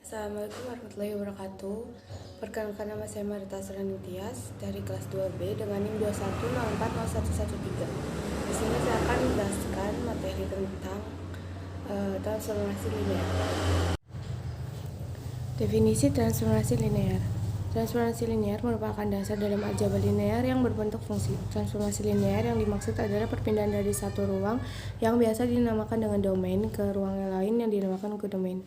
Assalamualaikum warahmatullahi wabarakatuh. Perkenalkan, nama saya Marita Serani Tias dari kelas 2B dengan NIM 21040113. Di sini saya akan menjelaskan materi tentang transformasi linear. Definisi transformasi linear. Transformasi linear merupakan dasar dalam aljabar linear yang berbentuk fungsi. Transformasi linear yang dimaksud adalah perpindahan dari satu ruang yang biasa dinamakan dengan domain ke ruang lain yang dinamakan kodomain.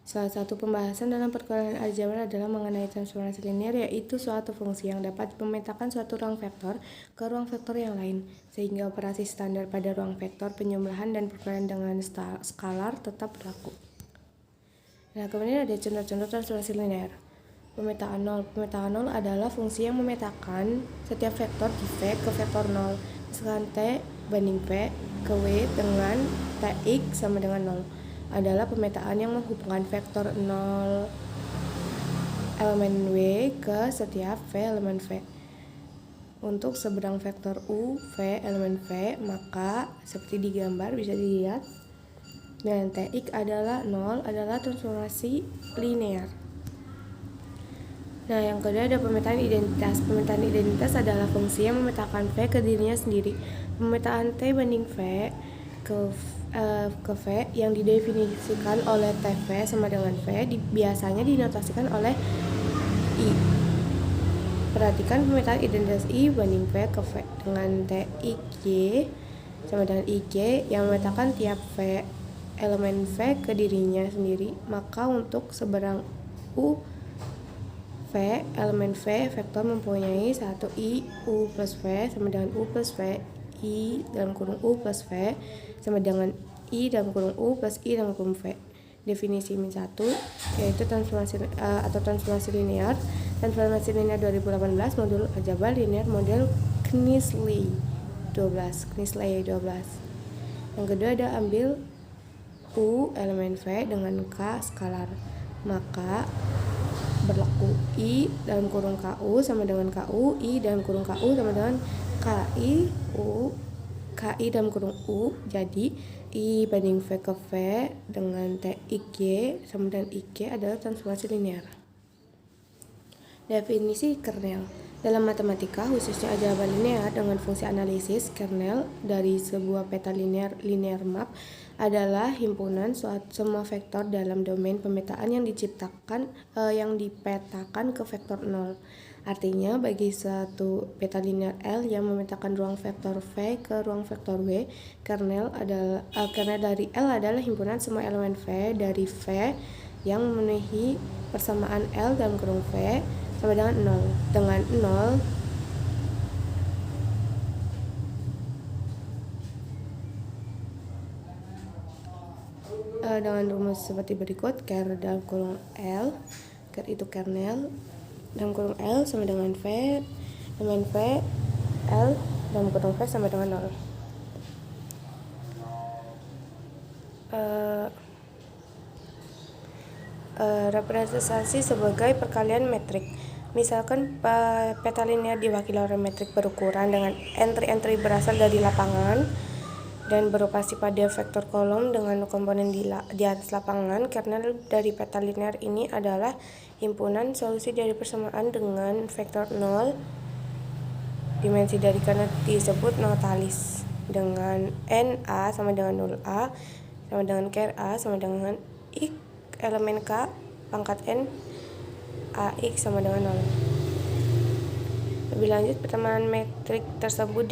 Salah satu pembahasan dalam perkuliahan aljabar adalah mengenai transformasi linear, yaitu suatu fungsi yang dapat memetakan suatu ruang vektor ke ruang vektor yang lain, sehingga operasi standar pada ruang vektor, penjumlahan, dan perkuliahan dengan skalar tetap berlaku. Nah, kemudian ada contoh-contoh transformasi linear. Pemetaan nol. Pemetaan nol adalah fungsi yang memetakan setiap vektor di V ke vektor 0. Misalkan T banding V ke W dengan Tx sama dengan 0. Adalah pemetaan yang menghubungkan vektor 0 elemen W ke setiap V elemen V. Untuk seberang vektor U, V elemen V, maka seperti digambar bisa dilihat, dan Tx adalah 0 adalah transformasi linear. Nah, yang kedua ada pemetaan identitas. Pemetaan identitas adalah fungsi yang memetakan V ke dirinya sendiri. Pemetaan T banding V ke V yang didefinisikan oleh TV sama dengan V biasanya dinotasikan oleh I. Perhatikan pemetaan identitas I banding V ke V dengan TIJ sama dengan IJ yang memetakan tiap V elemen V ke dirinya sendiri. Maka untuk seberang U V elemen V vektor mempunyai 1 I U plus V sama dengan U plus V I dalam kurung U plus V sama dengan I dalam kurung U plus I dalam kurung V. Definisi min-1 yaitu transformasi linear. Transformasi linear 2018 modul aljabar linear model Knisley 12. Yang kedua ada ambil U elemen V dengan K skalar. Maka berlaku I dalam kurung KU sama dengan KU, I dalam kurung KU sama dengan KI, KI dalam kurung U. Jadi I banding V ke V dengan TIG sama dengan IG adalah transformasi linear. Definisi kernel. Dalam matematika, khususnya aljabar linear dengan fungsi analisis, kernel dari sebuah peta linear map adalah himpunan semua vektor dalam domain pemetaan yang dipetakan ke vektor 0. Artinya, bagi suatu peta linear L yang memetakan ruang vektor V ke ruang vektor W, kernel dari L adalah himpunan semua elemen V dari V yang memenuhi persamaan L dalam kurung V sama dengan 0. Dengan 0 dengan rumus seperti berikut. Ker dalam kurung L, ker itu kernel dalam kurung L sama dengan V elemen V L dalam kurung V sama dengan 0. Representasi sebagai perkalian metrik. Misalkan peta linear diwakili oleh metrik berukuran dengan entry-entry berasal dari lapangan dan beroperasi pada vektor kolom dengan komponen di atas lapangan. Kernel dari peta linear ini adalah himpunan solusi dari persamaan dengan vektor 0. Dimensi dari kernel disebut notalis dengan NA sama dengan 0A sama dengan ker A sama dengan I elemen K pangkat N AX sama dengan 0. Lebih lanjut, persamaan metrik tersebut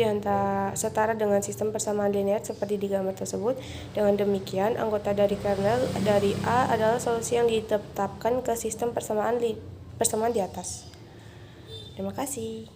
setara dengan sistem persamaan linear seperti di gambar tersebut. Dengan demikian, anggota dari kernel dari A adalah solusi yang ditetapkan ke sistem persamaan di atas. Terima kasih.